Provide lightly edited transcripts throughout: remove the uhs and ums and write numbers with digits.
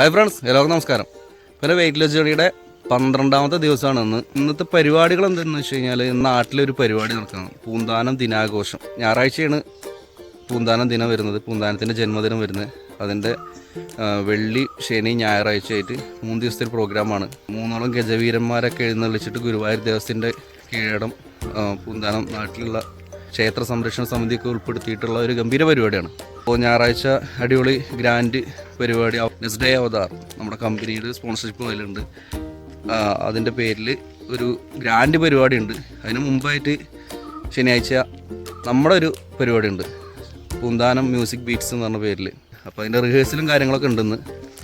Hi friends, എല്ലാവർക്കും നമസ്കാരം. പിന്നെ വെയിറ്റ് ലോസ് ജേണിയുടെ 12ാമത്തെ ദിവസമാണ് ഇന്നത്തെ പരിപാടികൾ എന്താണെന്ന് വെച്ച് കഴിഞ്ഞാൽ നാട്ടിലൊരു പരിപാടി നടക്കണം. പൂന്താനം ദിനാഘോഷം. ഞായറാഴ്ചയാണ് പൂന്താനം ദിനം വരുന്നത്, പൂന്താനത്തിൻ്റെ ജന്മദിനം വരുന്നത്. അതിൻ്റെ വെള്ളി, ശനി, ഞായറാഴ്ചയായിട്ട് 3 ദിവസത്തെ പ്രോഗ്രാമാണ്. 3ഓളം ഗജവീരന്മാരൊക്കെ എഴുന്നള്ളിച്ചിട്ട് ഗുരുവായൂർ ദേവസ്ഥത്തിൻ്റെ കീഴടം പൂന്താനം നാട്ടിലുള്ള ക്ഷേത്ര സംരക്ഷണ സമിതിയൊക്കെ ഉൾപ്പെടുത്തിയിട്ടുള്ള ഒരു ഗംഭീര പരിപാടിയാണ്. അപ്പോൾ ഞായറാഴ്ച അടിപൊളി ഗ്രാൻഡ് പരിപാടി. നെക്സ്റ്റ് ഡേ അവതാർ നമ്മുടെ കമ്പനിയുടെ സ്പോൺസർഷിപ്പ് അതിലുണ്ട്. അതിൻ്റെ പേരിൽ ഒരു ഗ്രാൻഡ് പരിപാടി ഉണ്ട്. അതിന് മുമ്പായിട്ട് ശനിയാഴ്ച നമ്മുടെ ഒരു പരിപാടി ഉണ്ട്, പൂന്താനം മ്യൂസിക് ബീറ്റ്സ് എന്ന് പറഞ്ഞ പേരിൽ. അപ്പോൾ അതിൻ്റെ റിഹേഴ്സലും കാര്യങ്ങളൊക്കെ ഉണ്ടെന്ന്.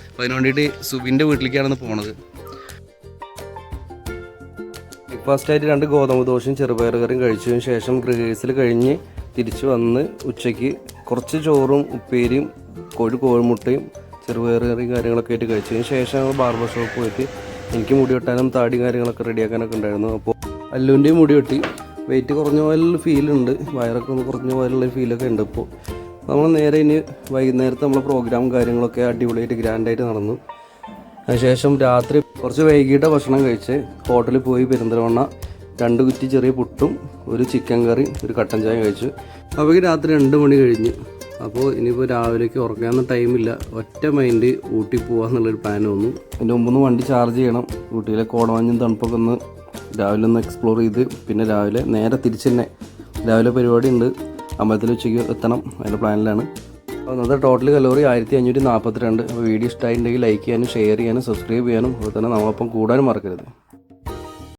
അപ്പോൾ അതിന് വേണ്ടിയിട്ട് സുബിൻ്റെ വീട്ടിലേക്കാണ് പോണത്. ബ്രേക്ക്ഫാസ്റ്റായിട്ട് 2 ഗോതമ്പ് ദോശയും ചെറുപയർ കറിയും കഴിച്ചതിന് ശേഷം റിഹേഴ്സൽ കഴിഞ്ഞ് തിരിച്ച് വന്ന് ഉച്ചയ്ക്ക് കുറച്ച് ചോറും ഉപ്പേരിയും കോഴിമുട്ടയും ചെറുപയർ കറിയും കാര്യങ്ങളൊക്കെ ആയിട്ട് കഴിച്ചതിന് ശേഷം ഞങ്ങൾ ബാർബർ ഷോപ്പ് പോയിട്ട് എനിക്ക് മുടി വെട്ടാനും താടി കാര്യങ്ങളൊക്കെ റെഡിയാക്കാനൊക്കെ ഉണ്ടായിരുന്നു. അപ്പോൾ അല്ലുവിൻ്റെയും മുടി വെട്ടി. വെയിറ്റ് കുറഞ്ഞ പോലുള്ള ഫീലുണ്ട്, വയറൊക്കെ ഒന്ന് കുറഞ്ഞ പോലുള്ള ഫീലൊക്കെ ഉണ്ട്. ഇപ്പോൾ നമ്മൾ നേരെ ഇനി വൈകുന്നേരത്തെ നമ്മളെ പ്രോഗ്രാം കാര്യങ്ങളൊക്കെ അടിപൊളിയായിട്ട് ഗ്രാൻഡായിട്ട് നടന്നു. അതിനുശേഷം രാത്രി കുറച്ച് വൈകിട്ട് ഭക്ഷണം കഴിച്ച് ഹോട്ടലിൽ പോയി പെരിന്തൽമണ്ണ 2 കുറ്റി ചെറിയ പുട്ടും ഒരു ചിക്കൻ കറി ഒരു കട്ടൻ ചായ കഴിച്ചു. അപ്പോൾ രാത്രി 2 മണി കഴിഞ്ഞ്. അപ്പോൾ ഇനിയിപ്പോൾ രാവിലേക്ക് ഉറങ്ങാനൊന്നും ടൈമില്ല, ഒറ്റ മൈൻഡ് ഊട്ടി പോകാമെന്നുള്ളൊരു പ്ലാൻ വന്നു. അതിൻ്റെ മുമ്പൊന്ന് വണ്ടി ചാർജ് ചെയ്യണം. ഊട്ടിയിലെ കോടമഞ്ഞും തണുപ്പൊക്കെ ഒന്ന് രാവിലെ ഒന്ന് എക്സ്പ്ലോർ ചെയ്ത് പിന്നെ രാവിലെ നേരെ തിരിച്ച് തന്നെ രാവിലെ പരിപാടി ഉണ്ട്, അമ്പലത്തിൽ ഉച്ചയ്ക്ക് എത്തണം, അതിൻ്റെ പ്ലാനിലാണ്. അപ്പോൾ ഇന്നത്തെ ടോട്ടൽ കലോറി 1542. അപ്പോൾ വീഡിയോ ഇഷ്ടമായിട്ടുണ്ടെങ്കിൽ ലൈക്ക് ചെയ്യാനും ഷെയർ ചെയ്യാനും സബ്സ്ക്രൈബ് ചെയ്യാനും അതുപോലെ തന്നെ നമ്മളൊപ്പം കൂടാനും മറക്കരുത്.